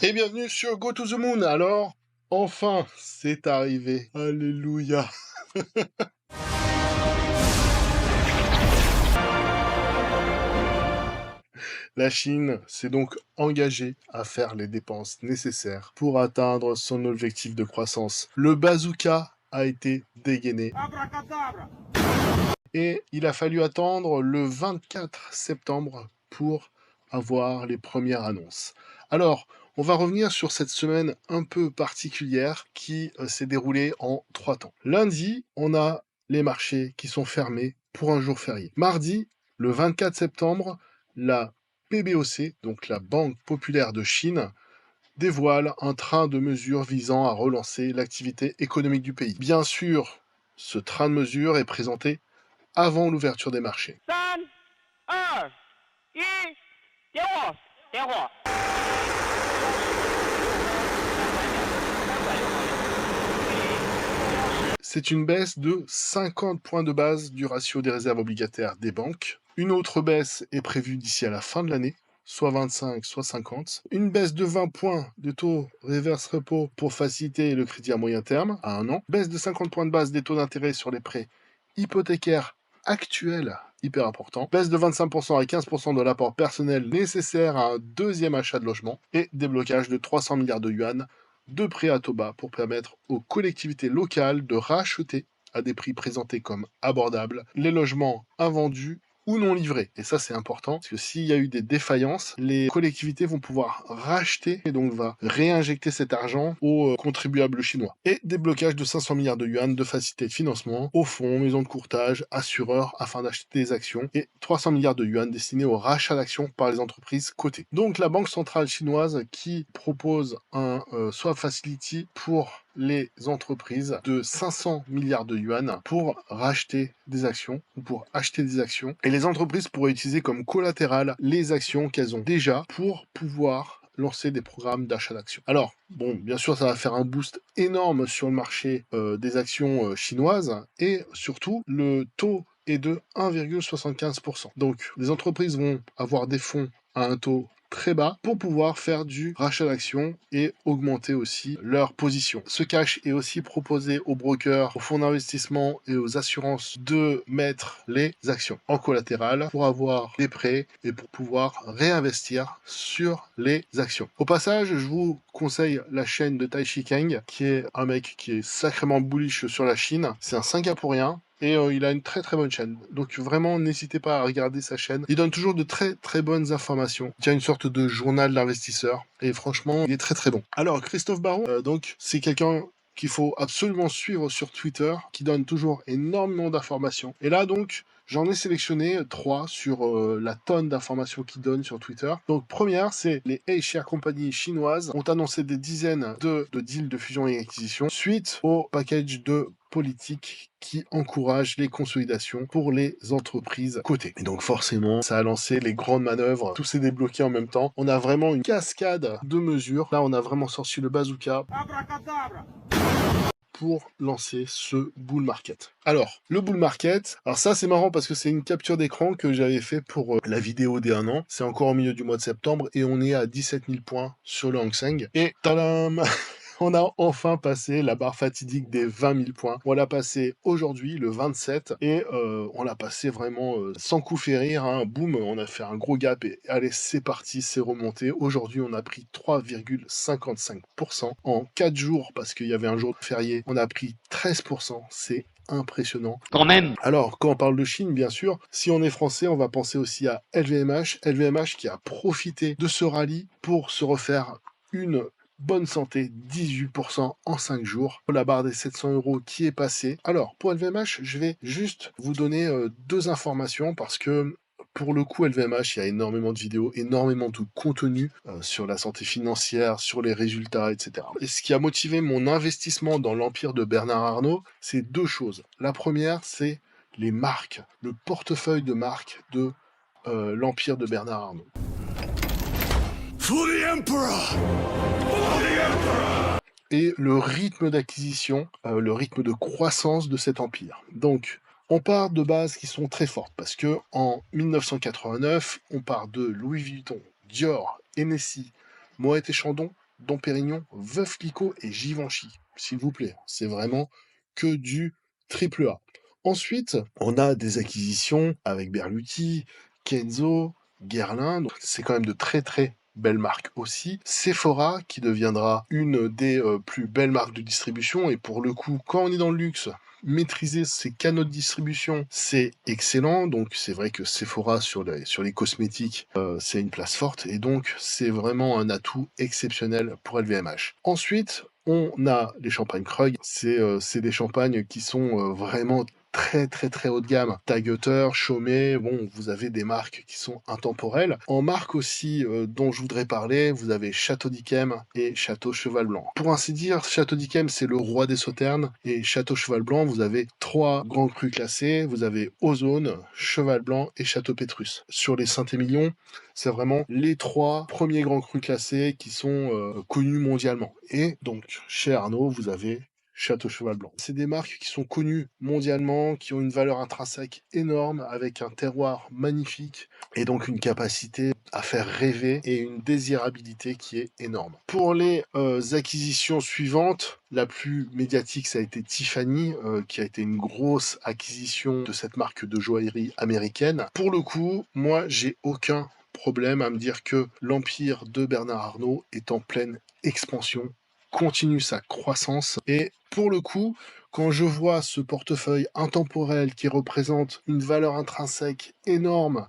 Et bienvenue sur Go to the Moon. Alors, enfin, c'est arrivé. Alléluia. La Chine s'est donc engagée à faire les dépenses nécessaires pour atteindre son objectif de croissance. Le bazooka a été dégainé. Et il a fallu attendre le 24 septembre pour avoir les premières annonces. Alors, on va revenir sur cette semaine un peu particulière qui s'est déroulée en 3 temps. Lundi, on a les marchés qui sont fermés pour un jour férié. Mardi, le 24 septembre, la PBOC, donc la Banque populaire de Chine, dévoile un train de mesures visant à relancer l'activité économique du pays. Bien sûr, ce train de mesures est présenté avant l'ouverture des marchés. 3、2、1，点火，点火。C'est une baisse de 50 points de base du ratio des réserves obligataires des banques. Une autre baisse est prévue d'ici à la fin de l'année, soit 25, soit 50. Une baisse de 20 points de taux reverse repo pour faciliter le crédit à moyen terme, à 1 an. Baisse de 50 points de base des taux d'intérêt sur les prêts hypothécaires actuels, hyper important. Baisse de 25% à 15% de l'apport personnel nécessaire à un deuxième achat de logement. Et déblocage de 300 milliards de yuan de prêts à taux bas pour permettre aux collectivités locales de racheter à des prix présentés comme abordables les logements invendus ou non livrés. Et ça, c'est important, parce que s'il y a eu des défaillances, les collectivités vont pouvoir racheter et donc va réinjecter cet argent aux contribuables chinois. Et déblocage de 500 milliards de yuan de facilité de financement aux fonds, maisons de courtage, assureurs, afin d'acheter des actions, et 300 milliards de yuan destinés au rachat d'actions par les entreprises cotées. Donc la Banque centrale chinoise qui propose un swap facility pour les entreprises de 500 milliards de yuan pour racheter des actions ou pour acheter des actions. Et les entreprises pourraient utiliser comme collatéral les actions qu'elles ont déjà pour pouvoir lancer des programmes d'achat d'actions. Alors, bon, bien sûr, ça va faire un boost énorme sur le marché des actions chinoises et surtout, le taux est de 1,75%. Donc, les entreprises vont avoir des fonds à un taux très bas pour pouvoir faire du rachat d'actions et augmenter aussi leur position. Ce cash est aussi proposé aux brokers, aux fonds d'investissement et aux assurances de mettre les actions en collatéral pour avoir des prêts et pour pouvoir réinvestir sur les actions. Au passage, je vous conseille la chaîne de Tai Chi Keng, qui est un mec qui est sacrément bullish sur la Chine. C'est un Singapourien. Et il a une très très bonne chaîne. Donc vraiment, n'hésitez pas à regarder sa chaîne. Il donne toujours de très très bonnes informations. Il y a une sorte de journal d'investisseur. Et franchement, il est très très bon. Alors, Christophe Baron, donc, c'est quelqu'un qu'il faut absolument suivre sur Twitter, qui donne toujours énormément d'informations. Et là, donc, j'en ai sélectionné 3 sur la tonne d'informations qu'il donne sur Twitter. Donc, première, c'est les A-share compagnies chinoises ont annoncé des dizaines de deals de fusion et acquisition suite au package de politique qui encourage les consolidations pour les entreprises cotées. Et donc forcément, ça a lancé les grandes manœuvres, tout s'est débloqué en même temps. On a vraiment une cascade de mesures. Là, on a vraiment sorti le bazooka pour lancer ce bull market. Alors, le bull market, alors ça c'est marrant parce que c'est une capture d'écran que j'avais fait pour la vidéo des 1 an. C'est encore au milieu du mois de septembre et on est à 17 000 points sur le Hang Seng. Et tadam on a enfin passé la barre fatidique des 20 000 points. On l'a passé aujourd'hui, le 27, et on l'a passé vraiment sans coup férir. Hein. Boum, on a fait un gros gap et allez, c'est parti, c'est remonté. Aujourd'hui, on a pris 3,55% en 4 jours parce qu'il y avait un jour férié. On a pris 13%, c'est impressionnant. Quand même. Alors, quand on parle de Chine, bien sûr, si on est français, on va penser aussi à LVMH. LVMH qui a profité de ce rallye pour se refaire une bonne santé, 18% en 5 jours. La barre des 700 € qui est passée. Alors, pour LVMH, je vais juste vous donner 2 informations parce que pour le coup, LVMH, il y a énormément de vidéos, énormément de contenu sur la santé financière, sur les résultats, etc. Et ce qui a motivé mon investissement dans l'empire de Bernard Arnault, c'est 2 choses. La première, c'est les marques, le portefeuille de marques de l'empire de Bernard Arnault. For the Emperor! For the Emperor! Et le rythme d'acquisition, le rythme de croissance de cet empire. Donc, on part de bases qui sont très fortes, parce que en 1989, on part de Louis Vuitton, Dior, Hennessy, Moët et Chandon, Dom Pérignon, Veuve Clicquot et Givenchy. S'il vous plaît, c'est vraiment que du triple A. Ensuite, on a des acquisitions avec Berluti, Kenzo, Guerlain, donc c'est quand même de très très belles marques aussi. Sephora, qui deviendra une des plus belles marques de distribution, et pour le coup, quand on est dans le luxe, maîtriser ses canaux de distribution, c'est excellent. Donc c'est vrai que Sephora sur les cosmétiques, c'est une place forte, et donc c'est vraiment un atout exceptionnel pour LVMH. Ensuite, on a les champagnes Krug. C'est des champagnes qui sont vraiment très très très haut de gamme. Tageter, Chaumet, bon, vous avez des marques qui sont intemporelles. En marque aussi dont je voudrais parler, vous avez Château d'Yquem et Château Cheval Blanc. Pour ainsi dire, Château d'Yquem, c'est le roi des sauternes, et Château Cheval Blanc, vous avez 3 grands crus classés, vous avez Ozone, Cheval Blanc et Château Pétrus. Sur les Saint-Émilion, c'est vraiment les 3 premiers grands crus classés qui sont connus mondialement. Et donc, chez Arnaud, vous avez Château Cheval Blanc. C'est des marques qui sont connues mondialement, qui ont une valeur intrinsèque énorme, avec un terroir magnifique, et donc une capacité à faire rêver et une désirabilité qui est énorme. Pour les acquisitions suivantes, la plus médiatique, ça a été Tiffany, qui a été une grosse acquisition de cette marque de joaillerie américaine. Pour le coup, moi, j'ai aucun problème à me dire que l'empire de Bernard Arnault est en pleine expansion, continue sa croissance, et pour le coup, quand je vois ce portefeuille intemporel qui représente une valeur intrinsèque énorme,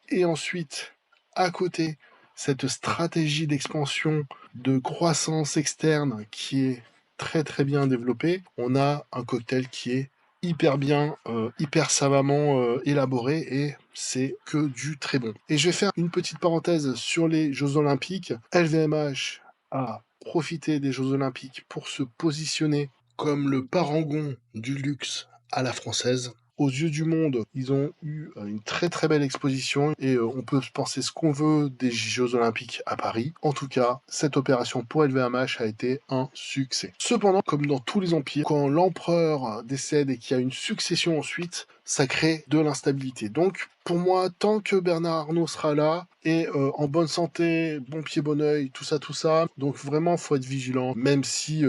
et ensuite, à côté, cette stratégie d'expansion, de croissance externe qui est très très bien développée, on a un cocktail qui est hyper bien, hyper savamment élaboré, et c'est que du très bon. Et je vais faire une petite parenthèse sur les Jeux Olympiques. LVMH a profité des Jeux Olympiques pour se positionner comme le parangon du luxe à la française. Aux yeux du monde, ils ont eu une très très belle exposition, et on peut penser ce qu'on veut des Jeux Olympiques à Paris. En tout cas, cette opération pour LVMH a été un succès. Cependant, comme dans tous les empires, quand l'empereur décède et qu'il y a une succession ensuite, ça crée de l'instabilité. Donc, pour moi, tant que Bernard Arnault sera là, et en bonne santé, bon pied, bon oeil, tout ça, donc vraiment, faut être vigilant, même si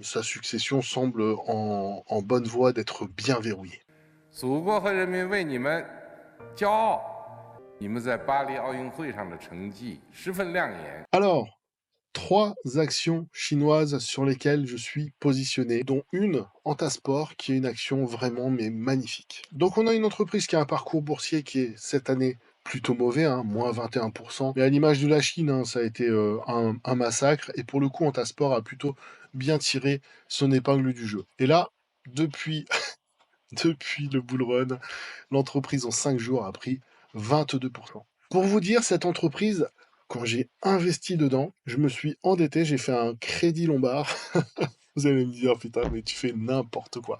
sa succession semble en bonne voie d'être bien verrouillée. 祖国和人民为你们骄傲，你们在巴黎奥运会上的成绩十分亮眼。 Alors, 3 actions chinoises sur lesquelles je suis positionné, dont une Antasport, qui est une action vraiment mais magnifique. Donc on a une entreprise qui a un parcours boursier qui est cette année plutôt mauvais, hein, moins 21%, mais à l'image de la Chine, hein, ça a été un massacre, et pour le coup Antasport a plutôt bien tiré son épingle du jeu. Et là, depuis depuis le bull run, l'entreprise en 5 jours a pris 22%. Pour vous dire, cette entreprise, quand j'ai investi dedans, je me suis endetté, j'ai fait un crédit lombard. Vous allez me dire, putain, mais tu fais n'importe quoi.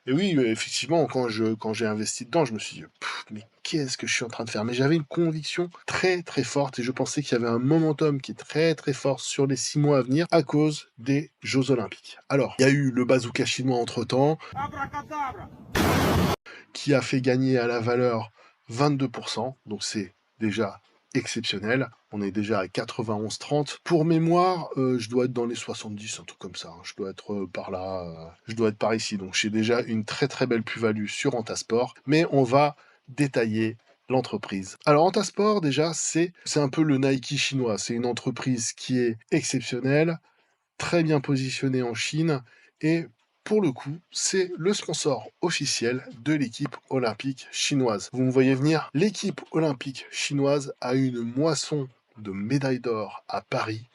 Et oui, effectivement, quand j'ai investi dedans, je me suis dit, mais qu'est-ce que je suis en train de faire? Mais j'avais une conviction très très forte, et je pensais qu'il y avait un momentum qui est très très fort sur les 6 mois à venir à cause des Jeux Olympiques. Alors, il y a eu le bazooka chinois entre-temps, qui a fait gagner à la valeur 22%, donc c'est déjà exceptionnel. On est déjà à 91,30. Pour mémoire, je dois être dans les 70, un truc comme ça, hein. Je dois être par là, je dois être par ici, donc j'ai déjà une très très belle plus-value sur Antasport, mais on va détailler l'entreprise. Alors Antasport, déjà, c'est un peu le Nike chinois. C'est une entreprise qui est exceptionnelle, très bien positionnée en Chine, et pour le coup, c'est le sponsor officiel de l'équipe olympique chinoise. Vous me voyez venir? L'équipe olympique chinoise a eu une moisson de médailles d'or à Paris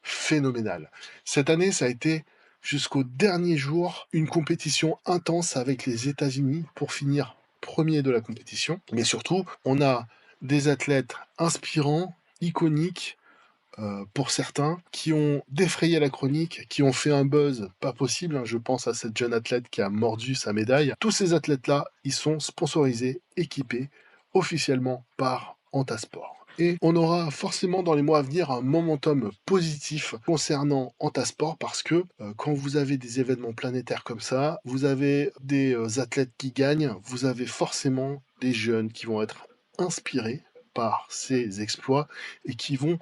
phénoménale. Cette année, ça a été jusqu'au dernier jour une compétition intense avec les États-Unis pour finir premier de la compétition. Mais surtout, on a des athlètes inspirants, iconiques, pour certains, qui ont défrayé la chronique, qui ont fait un buzz pas possible, hein. Je pense à cette jeune athlète qui a mordu sa médaille. Tous ces athlètes-là, ils sont sponsorisés, équipés officiellement par Antasport. Et on aura forcément dans les mois à venir un momentum positif concernant Antasport, parce que quand vous avez des événements planétaires comme ça, vous avez des athlètes qui gagnent, vous avez forcément des jeunes qui vont être inspirés par ces exploits et qui vont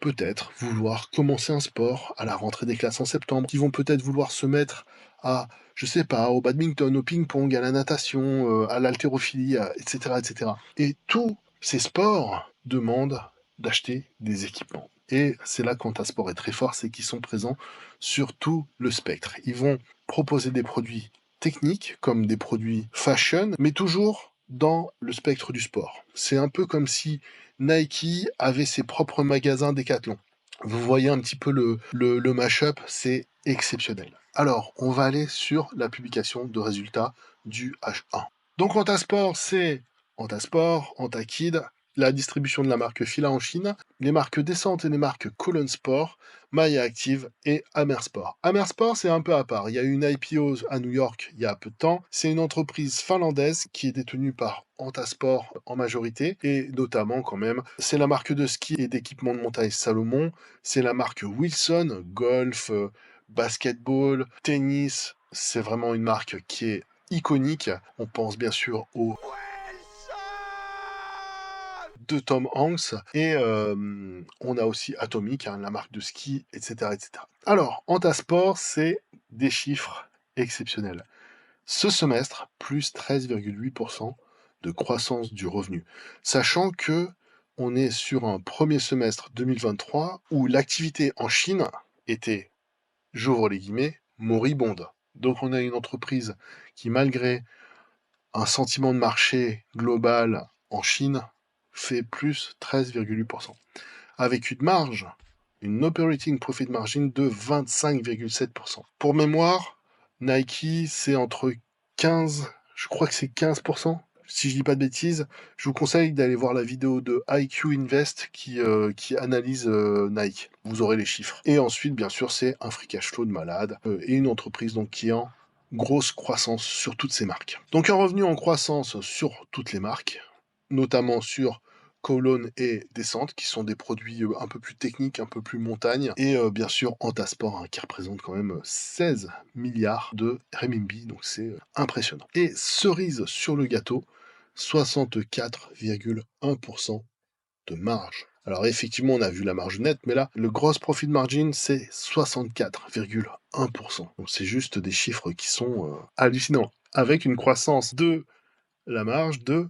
peut-être vouloir commencer un sport à la rentrée des classes en septembre, qui vont peut-être vouloir se mettre à, je sais pas, au badminton, au ping-pong, à la natation, à l'haltérophilie, etc., etc. Et tous ces sports demandent d'acheter des équipements. Et c'est là qu'Antasport est très fort, c'est qu'ils sont présents sur tout le spectre. Ils vont proposer des produits techniques comme des produits fashion, mais toujours dans le spectre du sport. C'est un peu comme si Nike avait ses propres magasins Decathlon. Vous voyez un petit peu le mash-up, c'est exceptionnel. Alors, on va aller sur la publication de résultats du H1. Donc Antasport, c'est Antasport, Antakid, la distribution de la marque Fila en Chine, les marques Descente et les marques Colon Sport, Maya Active et Amersport. Amersport, c'est un peu à part. Il y a eu une IPO à New York il y a peu de temps. C'est une entreprise finlandaise qui est détenue par Antasport en majorité, et notamment quand même, c'est la marque de ski et d'équipement de montagne Salomon, c'est la marque Wilson, golf, basketball, tennis. C'est vraiment une marque qui est iconique. On pense bien sûr au de Tom Hanks, et on a aussi Atomic, hein, la marque de ski, etc., etc. Alors, Antasport, c'est des chiffres exceptionnels. Ce semestre, plus 13,8% de croissance du revenu, sachant que on est sur un premier semestre 2023 où l'activité en Chine était, j'ouvre les guillemets, moribonde. Donc on a une entreprise qui, malgré un sentiment de marché global en Chine, fait plus 13,8%. Avec une marge, une operating profit margin de 25,7%. Pour mémoire, Nike, c'est entre 15, je crois que c'est 15%, si je dis pas de bêtises. Je vous conseille d'aller voir la vidéo de IQ Invest qui analyse Nike. Vous aurez les chiffres. Et ensuite, bien sûr, c'est un free cash flow de malade et une entreprise donc qui est en grosse croissance sur toutes ces marques. Donc un revenu en croissance sur toutes les marques, notamment sur Colon et Descente, qui sont des produits un peu plus techniques, un peu plus montagne, et bien sûr Antasport, hein, qui représente quand même 16 milliards de renminbi, donc c'est impressionnant. Et cerise sur le gâteau, 64,1% de marge. Alors effectivement, on a vu la marge nette, mais là, le gross profit margin, c'est 64,1%. Donc c'est juste des chiffres qui sont hallucinants, avec une croissance de la marge de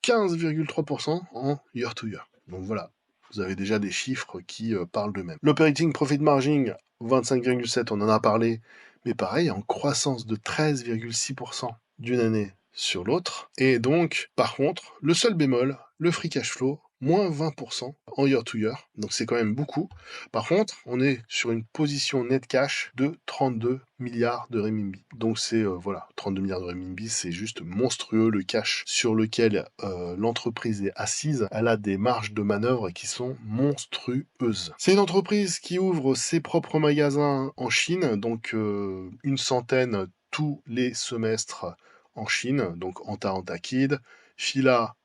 15,3% en year-to-year. Donc voilà, vous avez déjà des chiffres qui parlent d'eux-mêmes. L'operating profit margin, 25,7%, on en a parlé, mais pareil, en croissance de 13,6% d'une année sur l'autre. Et donc, par contre, le seul bémol, le free cash flow, moins 20% en year-to-year, donc c'est quand même beaucoup. Par contre, on est sur une position net cash de 32 milliards de renminbi. Donc c'est, voilà, 32 milliards de renminbi, c'est juste monstrueux le cash sur lequel l'entreprise est assise. Elle a des marges de manœuvre qui sont monstrueuses. C'est une entreprise qui ouvre ses propres magasins en Chine, donc une centaine tous les semestres en Chine, donc Antakid, Fila,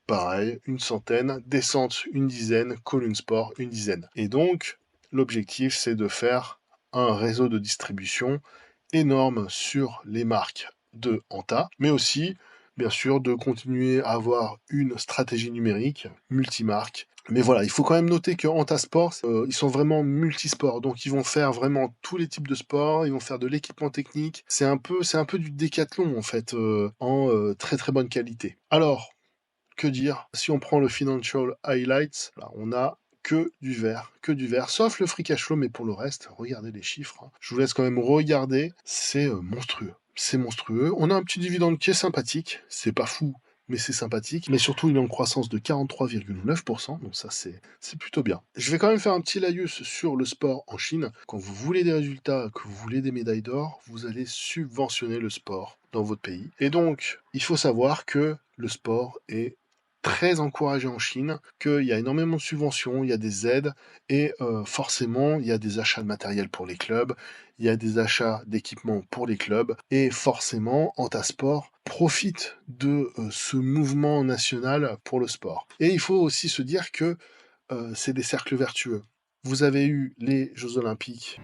pareil, une centaine, Descente, une dizaine, Colon Sport, une dizaine. Et donc, l'objectif, c'est de faire un réseau de distribution énorme sur les marques de Anta, mais aussi, bien sûr, de continuer à avoir une stratégie numérique multimarque. Mais voilà, il faut quand même noter que Antasport, ils sont vraiment multisports, donc ils vont faire vraiment tous les types de sports, ils vont faire de l'équipement technique, c'est un peu du décathlon en fait, en très très bonne qualité. Alors, que dire? Si on prend le financial highlights, là, on a que du vert, sauf le free cash flow, mais pour le reste, regardez les chiffres. Hein. Je vous laisse quand même regarder, c'est monstrueux. C'est monstrueux. On a un petit dividende qui est sympathique, c'est pas fou, mais c'est sympathique. Mais surtout, il est en croissance de 43,9%, donc ça, c'est plutôt bien. Je vais quand même faire un petit laïus sur le sport en Chine. Quand vous voulez des résultats, que vous voulez des médailles d'or, vous allez subventionner le sport dans votre pays. Et donc, il faut savoir que le sport est très encouragé en Chine, qu'il y a énormément de subventions, il y a des aides, et forcément, il y a des achats de matériel pour les clubs, il y a des achats d'équipements pour les clubs, et forcément, Antasport profite de ce mouvement national pour le sport. Et il faut aussi se dire que c'est des cercles vertueux. Vous avez eu les Jeux Olympiques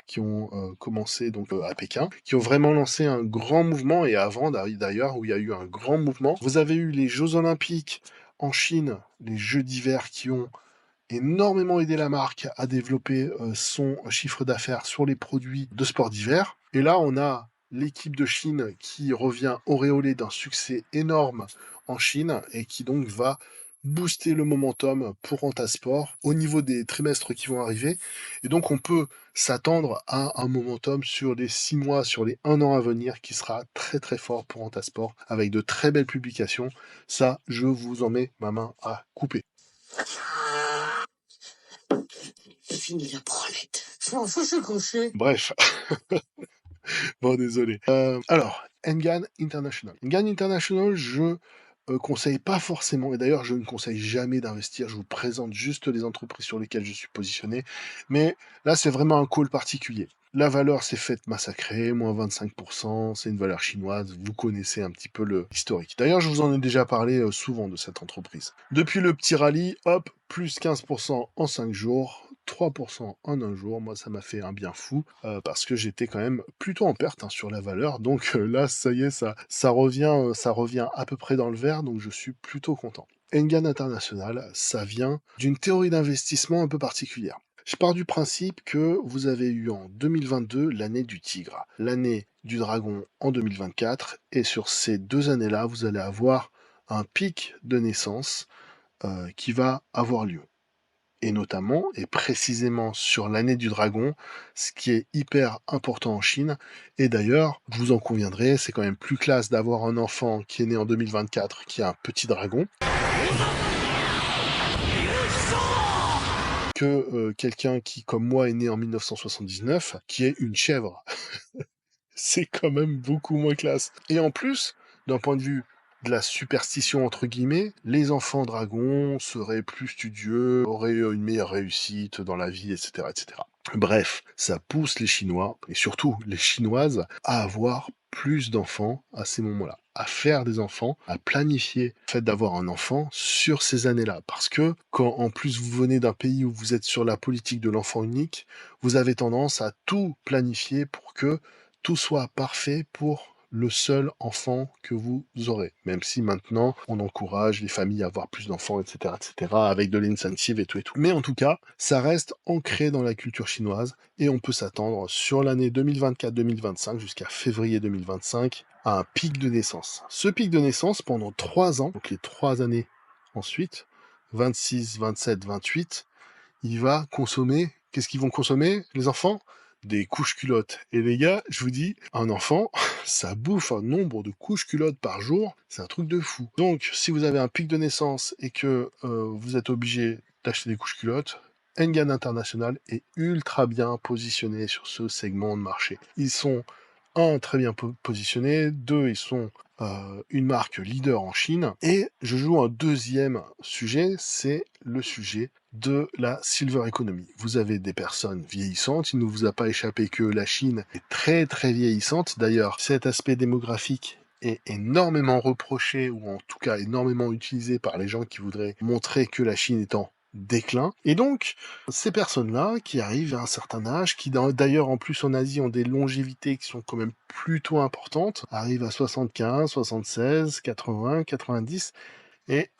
qui qui ont commencé donc à Pékin, qui ont vraiment lancé un grand mouvement, et avant d'ailleurs, où il y a eu un grand mouvement. Vous avez eu les Jeux Olympiques en Chine, les Jeux d'hiver qui ont énormément aidé la marque à développer son chiffre d'affaires sur les produits de sport d'hiver. Et là, on a l'équipe de Chine qui revient auréolée d'un succès énorme en Chine et qui donc va booster le momentum pour Antasport au niveau des trimestres qui vont arriver. Et donc, on peut s'attendre à un momentum sur les 6 mois, sur les 1 an à venir qui sera très très fort pour Antasport avec de très belles publications. Ça, je vous en mets ma main à couper. Fini la branlette. Je m'en fous, je suis couché. Bref. Bon, désolé. Alors, Engan International. Engan International, je conseille pas forcément, et d'ailleurs, je ne conseille jamais d'investir. Je vous présente juste les entreprises sur lesquelles je suis positionné. Mais là, c'est vraiment un call particulier. La valeur s'est faite massacrer, moins 25%, c'est une valeur chinoise, vous connaissez un petit peu le historique. D'ailleurs, je vous en ai déjà parlé souvent de cette entreprise. Depuis le petit rallye, hop, plus 15% en 5 jours, 3% en un jour, moi ça m'a fait un bien fou, parce que j'étais quand même plutôt en perte sur la valeur, donc là, ça y est, ça revient à peu près dans le vert, donc je suis plutôt content. Engan International, ça vient d'une théorie d'investissement un peu particulière. Je pars du principe que vous avez eu en 2022 l'année du tigre, l'année du dragon en 2024, et sur ces 2 années-là, vous allez avoir un pic de naissance qui va avoir lieu. Et notamment, et précisément sur l'année du dragon, ce qui est hyper important en Chine. Et d'ailleurs, vous en conviendrez, c'est quand même plus classe d'avoir un enfant qui est né en 2024, qui a un petit dragon, que quelqu'un qui, comme moi, est né en 1979, qui est une chèvre. C'est quand même beaucoup moins classe. Et en plus, d'un point de vue de la superstition entre guillemets, les enfants dragons seraient plus studieux, auraient une meilleure réussite dans la vie, etc., etc. Bref, ça pousse les Chinois, et surtout les Chinoises, à avoir plus d'enfants à ces moments-là, à faire des enfants, à planifier le fait d'avoir un enfant sur ces années-là. Parce que quand en plus vous venez d'un pays où vous êtes sur la politique de l'enfant unique, vous avez tendance à tout planifier pour que tout soit parfait pour le seul enfant que vous aurez. Même si maintenant, on encourage les familles à avoir plus d'enfants, etc., avec de l'incentive et tout et tout. Mais en tout cas, ça reste ancré dans la culture chinoise et on peut s'attendre sur l'année 2024-2025 jusqu'à février 2025 à un pic de naissance. Ce pic de naissance, pendant 3 ans, donc les 3 années ensuite, 26, 27, 28, il va consommer... Qu'est-ce qu'ils vont consommer, les enfants ? Des couches culottes. Et les gars, je vous dis, un enfant, ça bouffe un nombre de couches culottes par jour, c'est un truc de fou. Donc, si vous avez un pic de naissance et que vous êtes obligé d'acheter des couches culottes, Engan International est ultra bien positionné sur ce segment de marché. Ils sont, très bien positionnés, 2, ils sont une marque leader en Chine, et je joue un deuxième sujet, c'est le sujet de la silver economy. Vous avez des personnes vieillissantes, il ne vous a pas échappé que la Chine est très très vieillissante. D'ailleurs, cet aspect démographique est énormément reproché, ou en tout cas énormément utilisé par les gens qui voudraient montrer que la Chine est en déclin. Et donc, ces personnes-là qui arrivent à un certain âge, qui d'ailleurs en plus en Asie ont des longévités qui sont quand même plutôt importantes, arrivent à 75, 76, 80, 90, et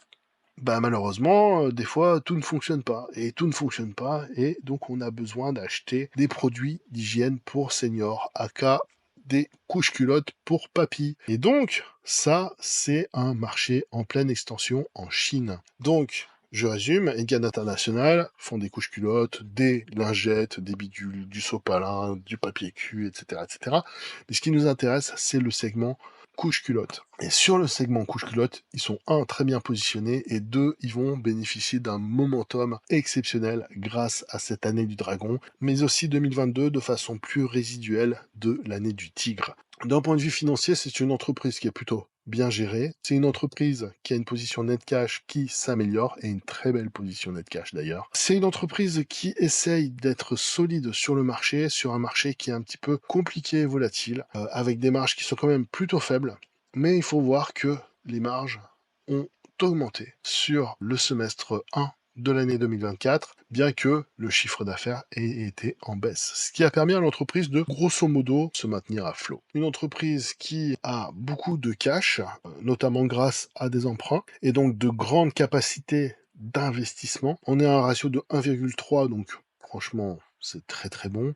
malheureusement, des fois, tout ne fonctionne pas. Et tout ne fonctionne pas, et donc on a besoin d'acheter des produits d'hygiène pour seniors, aka des couches culottes pour papy. Et donc, ça, c'est un marché en pleine extension en Chine. Donc, je résume, Engan International font des couches culottes, des lingettes, des bidules, du sopalin, du papier cul, etc., etc. Mais ce qui nous intéresse, c'est le segment couche culotte. Et sur le segment couche culotte, ils sont très bien positionnés, et 2, ils vont bénéficier d'un momentum exceptionnel grâce à cette année du dragon, mais aussi 2022 de façon plus résiduelle de l'année du tigre. D'un point de vue financier, c'est une entreprise qui est plutôt bien gérée. C'est une entreprise qui a une position net cash qui s'améliore, et une très belle position net cash d'ailleurs. C'est une entreprise qui essaye d'être solide sur le marché, sur un marché qui est un petit peu compliqué et volatile, avec des marges qui sont quand même plutôt faibles. Mais il faut voir que les marges ont augmenté sur le semestre 1 de l'année 2024, bien que le chiffre d'affaires ait été en baisse. Ce qui a permis à l'entreprise de, grosso modo, se maintenir à flot. Une entreprise qui a beaucoup de cash, notamment grâce à des emprunts, et donc de grandes capacités d'investissement. On est à un ratio de 1,3, donc franchement, c'est très très bon.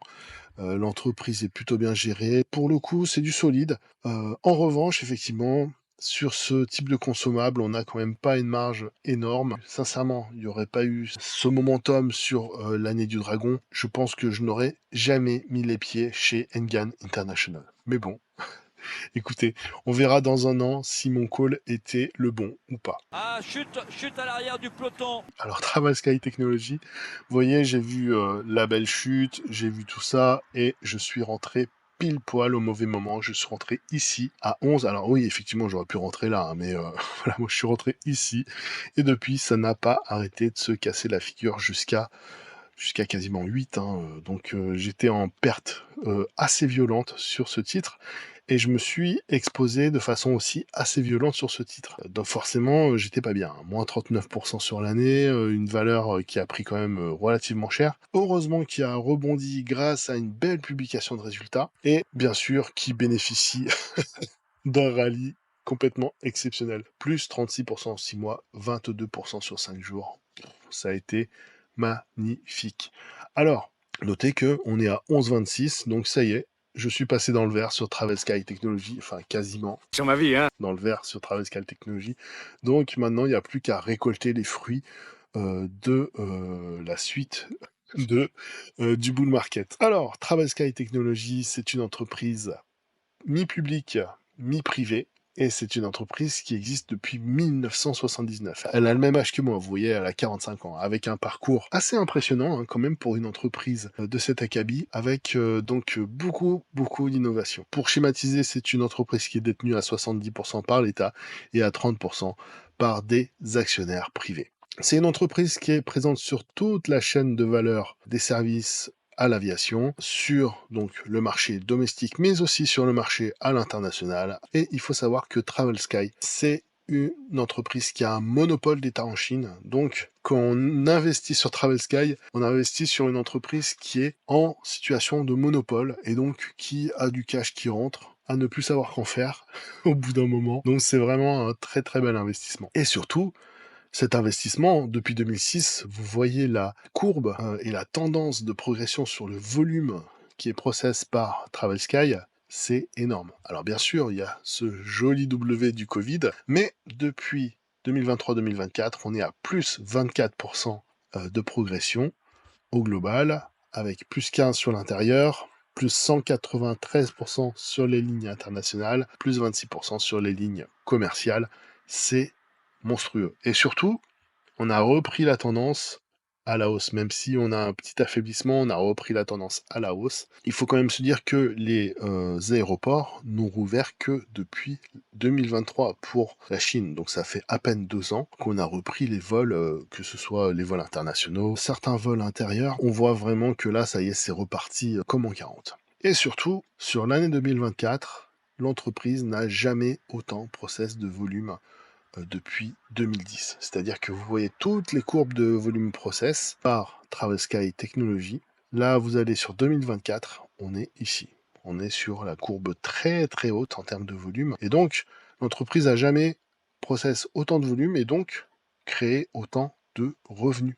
L'entreprise est plutôt bien gérée. Pour le coup, c'est du solide. En revanche, effectivement, sur ce type de consommable, on n'a quand même pas une marge énorme. Sincèrement, il n'y aurait pas eu ce momentum sur l'année du dragon. Je pense que je n'aurais jamais mis les pieds chez Engan International. Mais bon, écoutez, on verra dans un an si mon call était le bon ou pas. Ah, chute à l'arrière du peloton. Alors, Travel Sky Technology, vous voyez, j'ai vu la belle chute, j'ai vu tout ça, et je suis rentré pile poil au mauvais moment. Je suis rentré ici à 11. Alors oui, effectivement, j'aurais pu rentrer là, hein, mais voilà, moi je suis rentré ici, et depuis, ça n'a pas arrêté de se casser la figure jusqu'à quasiment 8. Hein, donc j'étais en perte assez violente sur ce titre. Et je me suis exposé de façon aussi assez violente sur ce titre. Donc forcément, j'étais pas bien. Moins 39% sur l'année, une valeur qui a pris quand même relativement cher. Heureusement qu'il a rebondi grâce à une belle publication de résultats. Et bien sûr, qui bénéficie d'un rallye complètement exceptionnel. Plus 36% en 6 mois, 22% sur 5 jours. Ça a été magnifique. Alors, notez que on est à 11,26, donc ça y est, je suis passé dans le vert sur Travel Sky Technology, enfin quasiment Sur ma vie, hein. dans le vert sur Travel Sky Technology. Donc maintenant, il n'y a plus qu'à récolter les fruits de la suite du bull market. Alors, Travel Sky Technology, c'est une entreprise mi-publique, mi-privée. Et c'est une entreprise qui existe depuis 1979. Elle a le même âge que moi, vous voyez, elle a 45 ans, avec un parcours assez impressionnant hein, quand même pour une entreprise de cet acabit, avec donc beaucoup d'innovation. Pour schématiser, c'est une entreprise qui est détenue à 70% par l'État et à 30% par des actionnaires privés. C'est une entreprise qui est présente sur toute la chaîne de valeur des services à l'aviation, sur donc le marché domestique, mais aussi sur le marché à l'international. Et il faut savoir que Travel Sky, c'est une entreprise qui a un monopole d'État en Chine. Donc, quand on investit sur Travel Sky, on investit sur une entreprise qui est en situation de monopole et donc qui a du cash qui rentre à ne plus savoir qu'en faire au bout d'un moment. Donc, c'est vraiment un très très bel investissement. Et surtout, cet investissement, depuis 2006, vous voyez la courbe et la tendance de progression sur le volume qui est process par Travel Sky, c'est énorme. Alors bien sûr, il y a ce joli W du Covid, mais depuis 2023-2024, on est à plus 24% de progression au global, avec plus 15 sur l'intérieur, plus 193% sur les lignes internationales, plus 26% sur les lignes commerciales. C'est monstrueux. Et surtout, on a repris la tendance à la hausse. Même si on a un petit affaiblissement, on a repris la tendance à la hausse. Il faut quand même se dire que les aéroports n'ont rouvert que depuis 2023 pour la Chine. Donc ça fait à peine 2 ans qu'on a repris les vols, que ce soit les vols internationaux, certains vols intérieurs. On voit vraiment que là, ça y est, c'est reparti comme en 40. Et surtout, sur l'année 2024, l'entreprise n'a jamais autant process de volume depuis 2010. C'est-à-dire que vous voyez toutes les courbes de volume process par Travel Sky Technology. Là, vous allez sur 2024, on est ici. On est sur la courbe très très haute en termes de volume. Et donc, l'entreprise a jamais process autant de volume et donc créé autant de revenus.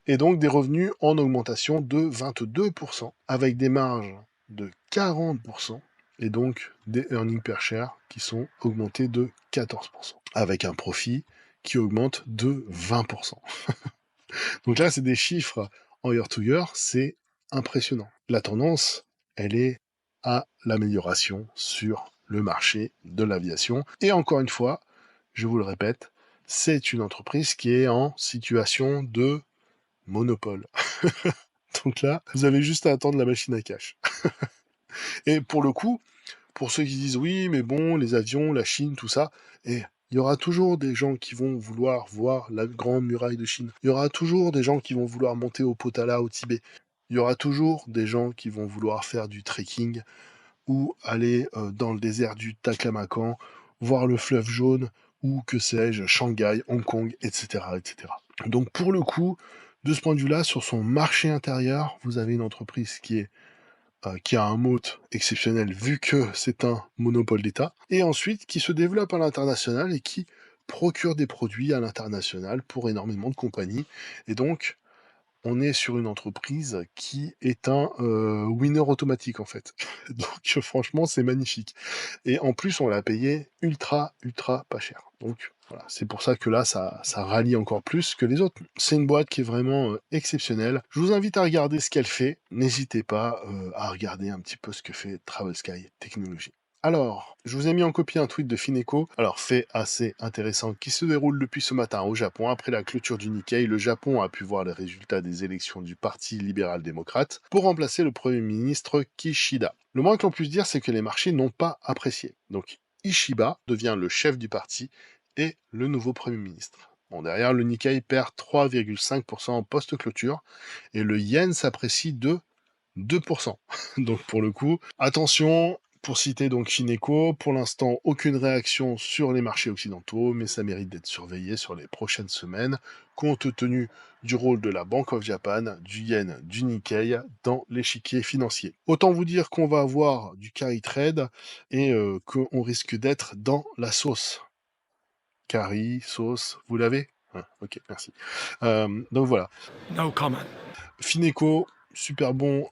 Et donc des revenus en augmentation de 22%, avec des marges de 40%, et donc des earnings per share qui sont augmentés de 14%, avec un profit qui augmente de 20%. Donc là, c'est des chiffres en year to year, c'est impressionnant. La tendance, elle est à l'amélioration sur le marché de l'aviation. Et encore une fois, je vous le répète, c'est une entreprise qui est en situation de monopole. Donc là, vous avez juste à attendre la machine à cash. Et pour le coup, pour ceux qui disent oui, mais bon, les avions, la Chine, tout ça, et il y aura toujours des gens qui vont vouloir voir la grande muraille de Chine. Il y aura toujours des gens qui vont vouloir monter au Potala, au Tibet. Il y aura toujours des gens qui vont vouloir faire du trekking ou aller dans le désert du Taklamakan, voir le fleuve jaune, ou que sais-je, Shanghai, Hong Kong, etc., etc. Donc pour le coup, de ce point de vue-là, sur son marché intérieur, vous avez une entreprise qui a un moat exceptionnel vu que c'est un monopole d'État, et ensuite qui se développe à l'international et qui procure des produits à l'international pour énormément de compagnies. Et donc, on est sur une entreprise qui est un winner automatique en fait. Donc franchement, c'est magnifique. Et en plus, on l'a payé ultra, ultra pas cher. Donc voilà, c'est pour ça que là, ça rallie encore plus que les autres. C'est une boîte qui est vraiment exceptionnelle. Je vous invite à regarder ce qu'elle fait. N'hésitez pas à regarder un petit peu ce que fait Travel Sky Technologies. Alors, je vous ai mis en copie un tweet de Fineco. Alors, fait assez intéressant qui se déroule depuis ce matin au Japon. Après la clôture du Nikkei, le Japon a pu voir les résultats des élections du Parti libéral-démocrate pour remplacer le Premier ministre Kishida. Le moins que l'on puisse dire, c'est que les marchés n'ont pas apprécié. Donc, Ishiba devient le chef du parti et le nouveau Premier ministre. Bon, derrière, le Nikkei perd 3,5% en post-clôture et le yen s'apprécie de 2%. Donc pour le coup, attention, pour citer donc Fineco, pour l'instant, aucune réaction sur les marchés occidentaux, mais ça mérite d'être surveillé sur les prochaines semaines, compte tenu du rôle de la Bank of Japan, du yen, du Nikkei dans l'échiquier financier. Autant vous dire qu'on va avoir du carry trade et qu'on risque d'être dans la sauce. Carry, sauce, vous l'avez? Ok, merci. Donc voilà. No comment. Fineco, super bon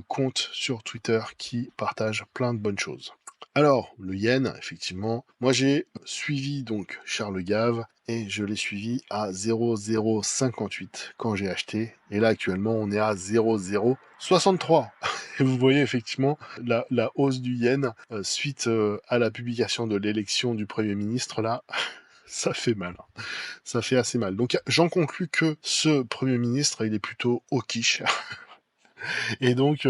compte sur Twitter qui partage plein de bonnes choses. Alors, le yen, effectivement, moi j'ai suivi donc Charles Gave et je l'ai suivi à 0,058 quand j'ai acheté. Et là, actuellement, on est à 0,063. Et vous voyez effectivement la hausse du yen suite à la publication de l'élection du Premier ministre, là, ça fait mal. Ça fait assez mal. Donc j'en conclus que ce Premier ministre, il est plutôt au quiche. Et donc,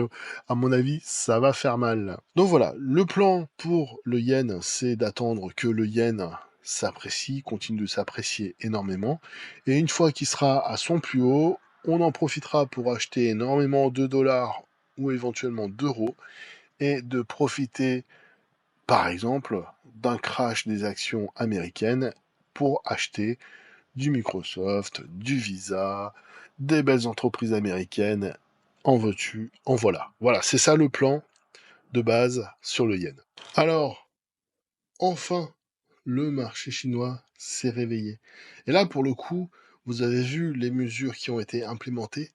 à mon avis, ça va faire mal. Donc voilà, le plan pour le yen, c'est d'attendre que le yen s'apprécie, continue de s'apprécier énormément. Et une fois qu'il sera à son plus haut, on en profitera pour acheter énormément de dollars ou éventuellement d'euros et de profiter, par exemple, d'un crash des actions américaines pour acheter du Microsoft, du Visa, des belles entreprises américaines, en veux-tu, en voilà. Voilà, c'est ça le plan de base sur le yen. Alors, enfin, le marché chinois s'est réveillé. Et là, pour le coup, vous avez vu les mesures qui ont été implémentées,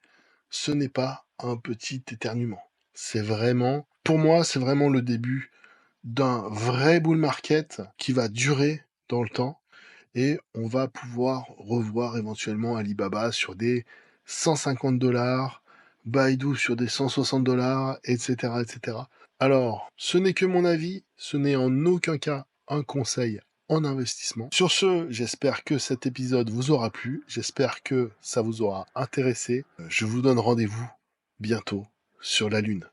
ce n'est pas un petit éternuement. C'est vraiment, pour moi, c'est vraiment le début d'un vrai bull market qui va durer dans le temps et on va pouvoir revoir éventuellement Alibaba sur des 150 dollars, Baidu sur des 160 dollars, etc., etc. Alors, ce n'est que mon avis, ce n'est en aucun cas un conseil en investissement. Sur ce, j'espère que cet épisode vous aura plu, j'espère que ça vous aura intéressé. Je vous donne rendez-vous bientôt sur la Lune.